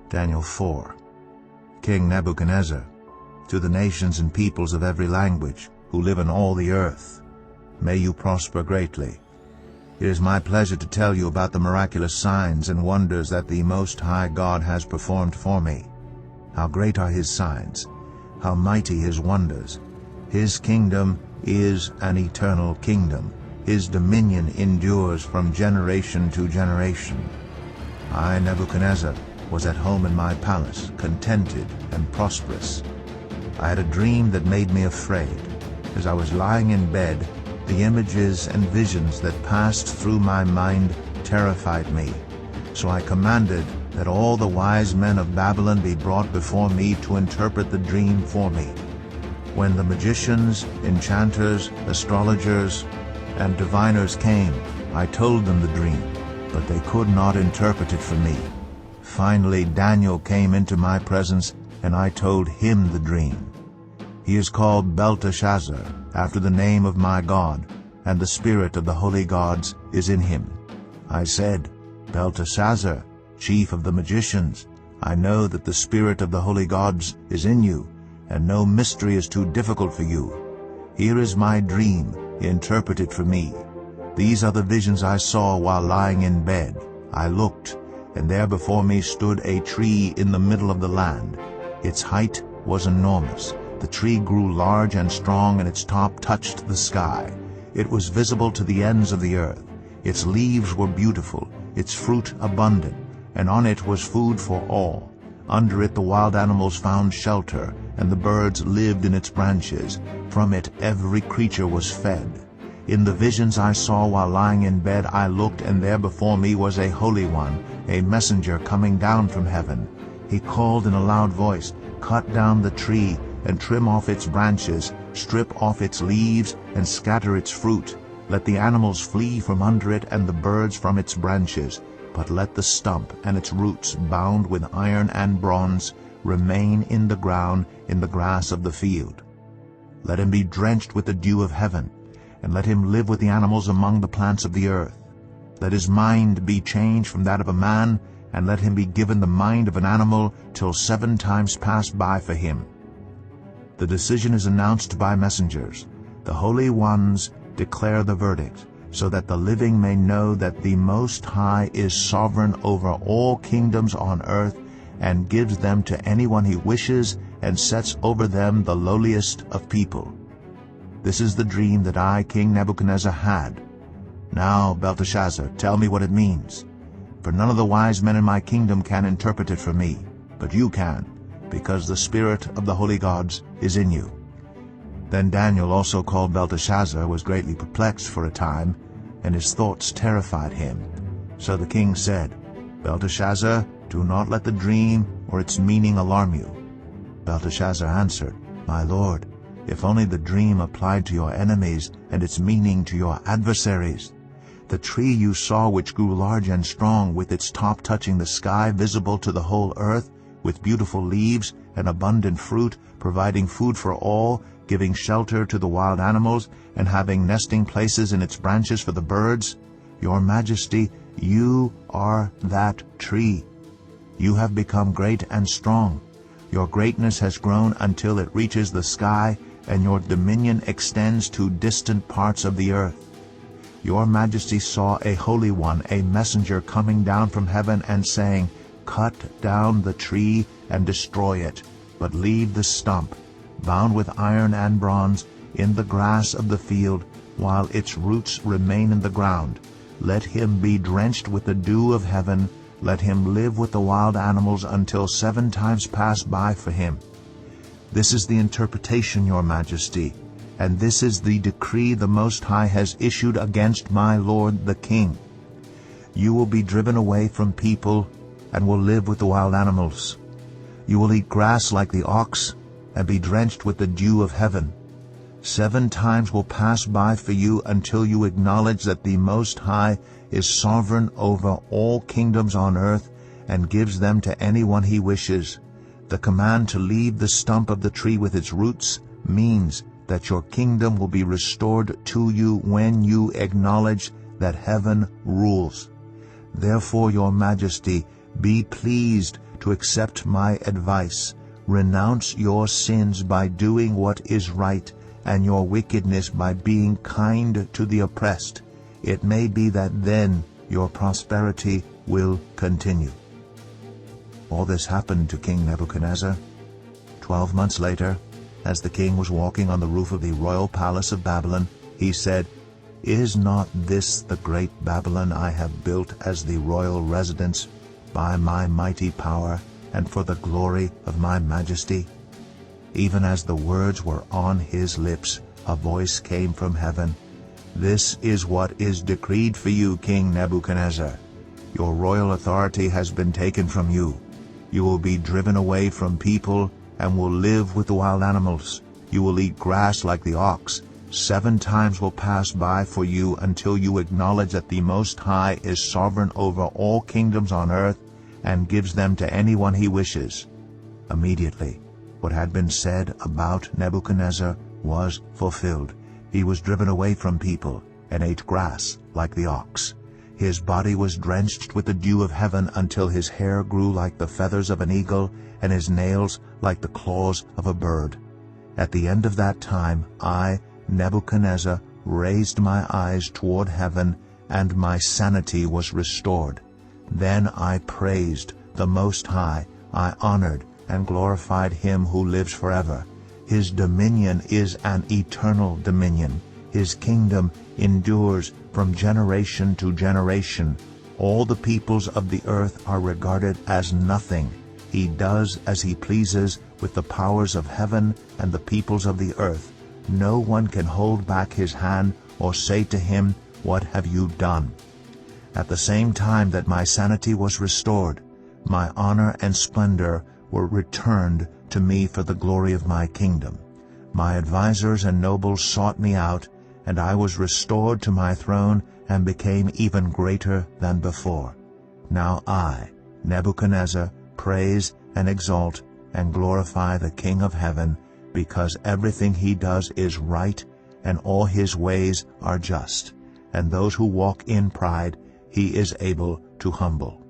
Daniel 4. King Nebuchadnezzar, to the nations and peoples of every language who live in all the earth, may you prosper greatly. It is my pleasure to tell you about the miraculous signs and wonders that the Most High God has performed for me. How great are His signs, how mighty His wonders. His kingdom is an eternal kingdom. His dominion endures from generation to generation. I, Nebuchadnezzar, was at home in my palace, contented and prosperous. I had a dream that made me afraid. As I was lying in bed, the images and visions that passed through my mind terrified me. So I commanded that all the wise men of Babylon be brought before me to interpret the dream for me. When the magicians, enchanters, astrologers, and diviners came, I told them the dream, but they could not interpret it for me. Finally Daniel came into my presence, and I told him the dream. He is called Belteshazzar, after the name of my God, and the spirit of the holy gods is in him. I said, Belteshazzar, chief of the magicians, I know that the spirit of the holy gods is in you, and no mystery is too difficult for you. Here is my dream, interpret it for me. These are the visions I saw while lying in bed. I looked, and there before me stood a tree in the middle of the land. Its height was enormous. The tree grew large and strong, and its top touched the sky. It was visible to the ends of the earth. Its leaves were beautiful, its fruit abundant, and on it was food for all. Under it the wild animals found shelter, and the birds lived in its branches. From it every creature was fed. In the visions I saw while lying in bed, I looked, and there before me was a Holy One, a messenger coming down from heaven. He called in a loud voice, Cut down the tree, and trim off its branches, strip off its leaves, and scatter its fruit. Let the animals flee from under it, and the birds from its branches. But let the stump and its roots, bound with iron and bronze, remain in the ground, in the grass of the field. Let him be drenched with the dew of heaven, and let him live with the animals among the plants of the earth. Let his mind be changed from that of a man, and let him be given the mind of an animal, till 7 times pass by for him. The decision is announced by messengers. The holy ones declare the verdict, so that the living may know that the Most High is sovereign over all kingdoms on earth, and gives them to anyone he wishes, and sets over them the lowliest of people. This is the dream that I, King Nebuchadnezzar, had. Now, Belteshazzar, tell me what it means. For none of the wise men in my kingdom can interpret it for me, but you can, because the spirit of the holy gods is in you. Then Daniel, also called Belteshazzar, was greatly perplexed for a time, and his thoughts terrified him. So the king said, Belteshazzar, do not let the dream or its meaning alarm you. Belteshazzar answered, My lord, if only the dream applied to your enemies and its meaning to your adversaries. The tree you saw, which grew large and strong, with its top touching the sky, visible to the whole earth, with beautiful leaves and abundant fruit, providing food for all, giving shelter to the wild animals, and having nesting places in its branches for the birds. Your Majesty, you are that tree. You have become great and strong. Your greatness has grown until it reaches the sky, and your dominion extends to distant parts of the earth. Your Majesty saw a Holy One, a messenger, coming down from heaven and saying, Cut down the tree and destroy it, but leave the stump, bound with iron and bronze, in the grass of the field, while its roots remain in the ground. Let him be drenched with the dew of heaven. Let him live with the wild animals until 7 times pass by for him. This is the interpretation, Your Majesty, and this is the decree the Most High has issued against my lord the king. You will be driven away from people and will live with the wild animals. You will eat grass like the ox and be drenched with the dew of heaven. 7 times will pass by for you until you acknowledge that the Most High is sovereign over all kingdoms on earth and gives them to anyone he wishes. The command to leave the stump of the tree with its roots means that your kingdom will be restored to you when you acknowledge that heaven rules. Therefore, Your Majesty, be pleased to accept my advice. Renounce your sins by doing what is right, and your wickedness by being kind to the oppressed. It may be that then your prosperity will continue." All this happened to King Nebuchadnezzar. 12 months later, as the king was walking on the roof of the royal palace of Babylon, he said, "Is not this the great Babylon I have built as the royal residence by my mighty power and for the glory of my majesty?" Even as the words were on his lips, a voice came from heaven, "This is what is decreed for you, King Nebuchadnezzar. Your royal authority has been taken from you. You will be driven away from people and will live with the wild animals. You will eat grass like the ox. 7 times will pass by for you until you acknowledge that the Most High is sovereign over all kingdoms on earth and gives them to anyone he wishes." Immediately, what had been said about Nebuchadnezzar was fulfilled. He was driven away from people and ate grass like the ox. His body was drenched with the dew of heaven until his hair grew like the feathers of an eagle and his nails like the claws of a bird. At the end of that time, I, Nebuchadnezzar, raised my eyes toward heaven, and my sanity was restored. Then I praised the Most High. I honored and glorified him who lives forever. His dominion is an eternal dominion. His kingdom endures from generation to generation. All the peoples of the earth are regarded as nothing. He does as he pleases with the powers of heaven and the peoples of the earth. No one can hold back his hand or say to him, "What have you done?" At the same time that my sanity was restored, my honor and splendor were returned to me for the glory of my kingdom. My advisers and nobles sought me out, and I was restored to my throne and became even greater than before. Now I, Nebuchadnezzar, praise and exalt and glorify the King of heaven, because everything he does is right, and all his ways are just, and those who walk in pride he is able to humble.